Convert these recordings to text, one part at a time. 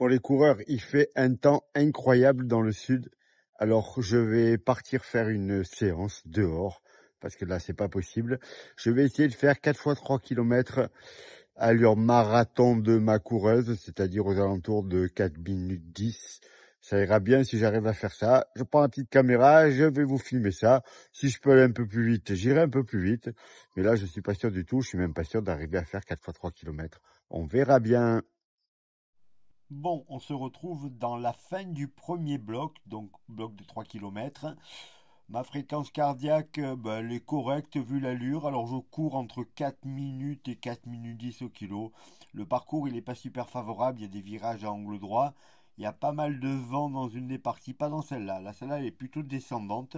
Pour les coureurs, il fait un temps incroyable dans le sud. Alors, je vais partir faire une séance dehors parce que là, c'est pas possible. Je vais essayer de faire 4 fois 3 km à allure marathon de ma coureuse, c'est-à-dire aux alentours de 4 minutes 10. Ça ira bien si j'arrive à faire ça. Je prends la petite caméra, je vais vous filmer ça. Si je peux aller un peu plus vite, j'irai un peu plus vite. Mais là, je suis pas sûr du tout. Je suis même pas sûr d'arriver à faire 4 fois 3 km. On verra bien. Bon, on se retrouve dans la fin du premier bloc, donc bloc de 3 km. Ma fréquence cardiaque, elle est correcte vu l'allure. Alors je cours entre 4 minutes et 4 minutes 10 au kilo. Le parcours, il n'est pas super favorable. Il y a des virages à angle droit. Il y a pas mal de vent dans une des parties, pas dans celle-là. Celle-là, elle est plutôt descendante.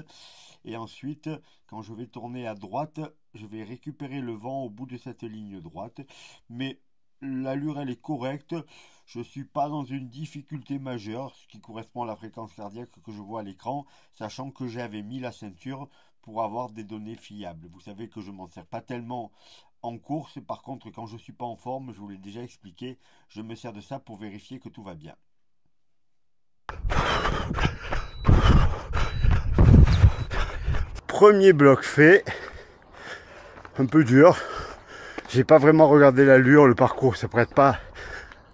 Et ensuite, quand je vais tourner à droite, je vais récupérer le vent au bout de cette ligne droite. Mais l'allure, elle est correcte. Je ne suis pas dans une difficulté majeure, ce qui correspond à la fréquence cardiaque que je vois à l'écran, sachant que j'avais mis la ceinture pour avoir des données fiables. Vous savez que je ne m'en sers pas tellement en course. Par contre, quand je ne suis pas en forme, je vous l'ai déjà expliqué, je me sers de ça pour vérifier que tout va bien. Premier bloc fait. Un peu dur. J'ai pas vraiment regardé l'allure, le parcours, ça prête pas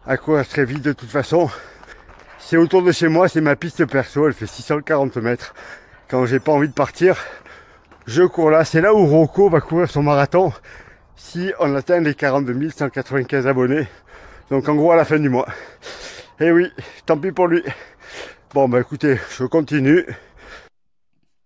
à courir très vite de toute façon. C'est autour de chez moi, c'est ma piste perso, elle fait 640 mètres. Quand j'ai pas envie de partir, je cours là. C'est là où Rocco va courir son marathon si on atteint les 42 195 abonnés. Donc en gros à la fin du mois. Et oui, tant pis pour lui. Bon bah écoutez, je continue.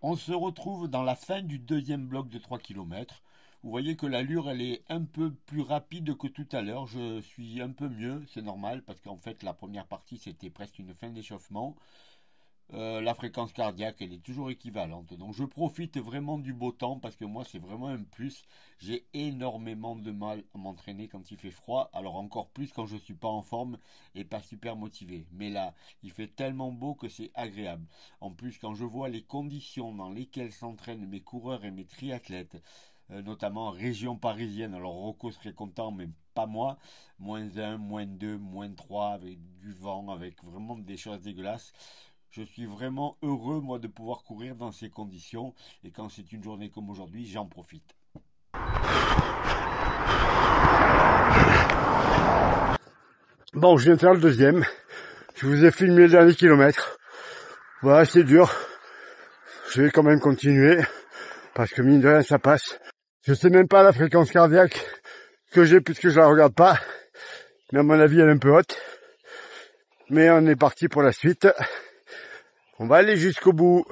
On se retrouve dans la fin du deuxième bloc de 3 km. Vous voyez que l'allure, elle est un peu plus rapide que tout à l'heure. Je suis un peu mieux, c'est normal, parce qu'en fait, la première partie, c'était presque une fin d'échauffement. La fréquence cardiaque, elle est toujours équivalente. Donc je profite vraiment du beau temps, parce que moi, c'est vraiment un plus. J'ai énormément de mal à m'entraîner quand il fait froid. Alors encore plus quand je ne suis pas en forme et pas super motivé. Mais là, il fait tellement beau que c'est agréable. En plus, quand je vois les conditions dans lesquelles s'entraînent mes coureurs et mes triathlètes, notamment en région parisienne. Alors Rocco serait content, mais pas moi. -1, -2, -3, avec du vent, avec vraiment des choses dégueulasses. Je suis vraiment heureux, moi, de pouvoir courir dans ces conditions. Et quand c'est une journée comme aujourd'hui, j'en profite. Bon, je viens de faire le deuxième. Je vous ai filmé le dernier kilomètre. Voilà, c'est dur. Je vais quand même continuer. Parce que mine de rien, ça passe. Je sais même pas la fréquence cardiaque que j'ai puisque je la regarde pas. Mais à mon avis, elle est un peu haute. Mais on est parti pour la suite. On va aller jusqu'au bout.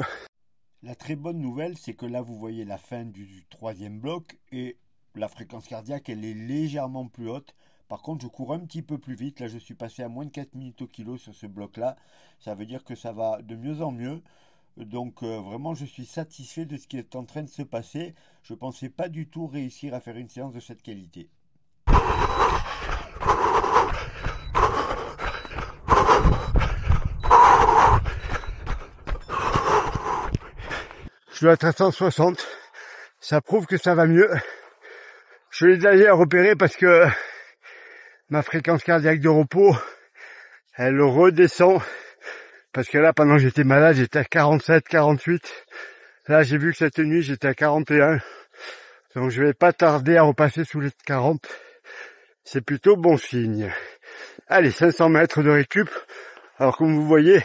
La très bonne nouvelle, c'est que là, vous voyez la fin du troisième bloc et la fréquence cardiaque, elle est légèrement plus haute. Par contre, je cours un petit peu plus vite. Là, je suis passé à moins de 4 minutes au kilo sur ce bloc-là. Ça veut dire que ça va de mieux en mieux. Donc vraiment, je suis satisfait de ce qui est en train de se passer. Je ne pensais pas du tout réussir à faire une séance de cette qualité. Je dois être à 160. Ça prouve que ça va mieux. Je l'ai déjà repéré parce que ma fréquence cardiaque de repos, elle redescend. Parce que là, pendant que j'étais malade, j'étais à 47, 48. Là, j'ai vu que cette nuit, j'étais à 41. Donc, je vais pas tarder à repasser sous les 40. C'est plutôt bon signe. Allez, 500 mètres de récup. Alors, comme vous voyez,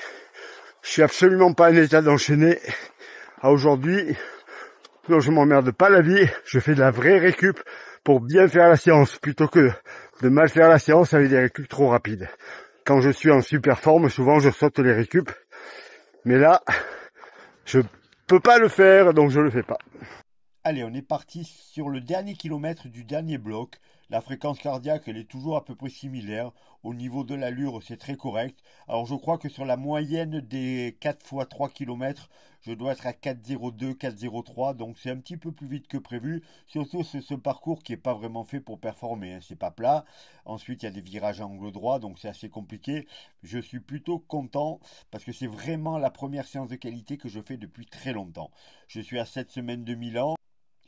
je suis absolument pas en état d'enchaîner. Aujourd'hui, donc je m'emmerde pas la vie. Je fais de la vraie récup pour bien faire la séance plutôt que de mal faire la séance avec des récup trop rapides. Quand je suis en super forme, souvent je saute les récup. Mais là, je peux pas le faire, donc je le fais pas. Allez, on est parti sur le dernier kilomètre du dernier bloc. La fréquence cardiaque, elle est toujours à peu près similaire. Au niveau de l'allure, c'est très correct. Alors, je crois que sur la moyenne des 4 fois 3 km, je dois être à 4,02, 4,03. Donc, c'est un petit peu plus vite que prévu. Surtout, c'est ce parcours qui n'est pas vraiment fait pour performer, hein. C'est pas plat. Ensuite, il y a des virages à angle droit, donc c'est assez compliqué. Je suis plutôt content parce que c'est vraiment la première séance de qualité que je fais depuis très longtemps. Je suis à 7 semaines de Milan.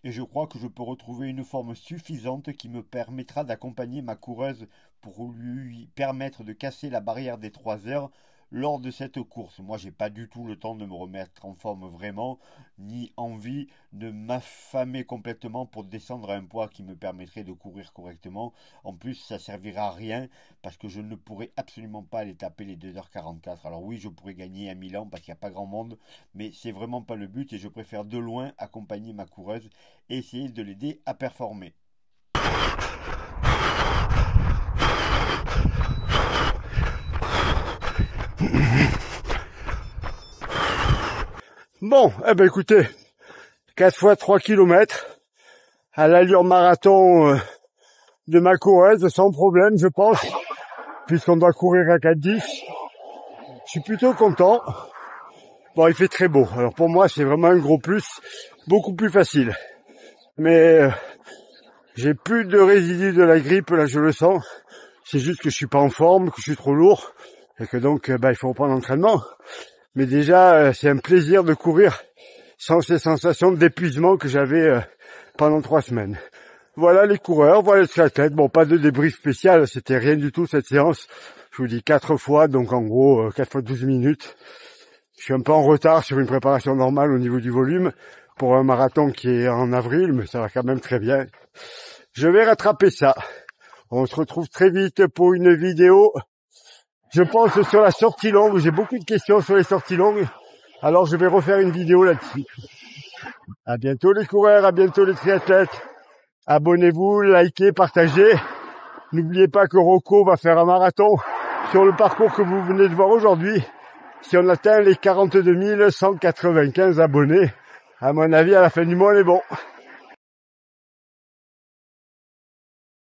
et je crois que je peux retrouver une forme suffisante qui me permettra d'accompagner ma coureuse pour lui permettre de casser la barrière des 3 heures lors de cette course. Moi, j'ai pas du tout le temps de me remettre en forme vraiment, ni envie de m'affamer complètement pour descendre à un poids qui me permettrait de courir correctement. En plus, ça servira à rien parce que je ne pourrai absolument pas aller taper les 2h44. Alors oui, je pourrais gagner à Milan parce qu'il n'y a pas grand monde, mais c'est vraiment pas le but et je préfère de loin accompagner ma coureuse et essayer de l'aider à performer. Bon, eh ben écoutez, 4 fois 3 kilomètres à l'allure marathon de ma coureuse, sans problème, je pense, puisqu'on doit courir à 4,10. Je suis plutôt content. Bon, il fait très beau. Alors pour moi, c'est vraiment un gros plus, beaucoup plus facile. Mais j'ai plus de résidus de la grippe, là je le sens. C'est juste que je suis pas en forme, que je suis trop lourd, et que donc il faut reprendre l'entraînement. Mais déjà, c'est un plaisir de courir sans ces sensations d'épuisement que j'avais pendant 3 semaines. Voilà les coureurs, voilà les triathlètes. Bon, pas de débrief spécial, c'était rien du tout cette séance. Je vous dis 4 fois, donc en gros 4 fois 12 minutes. Je suis un peu en retard sur une préparation normale au niveau du volume pour un marathon qui est en avril, mais ça va quand même très bien. Je vais rattraper ça. On se retrouve très vite pour une vidéo. Je pense sur la sortie longue, j'ai beaucoup de questions sur les sorties longues, alors je vais refaire une vidéo là-dessus. À bientôt les coureurs, à bientôt les triathlètes. Abonnez-vous, likez, partagez. N'oubliez pas que Rocco va faire un marathon sur le parcours que vous venez de voir aujourd'hui. Si on atteint les 42 195 abonnés, à mon avis, à la fin du mois, on est bon.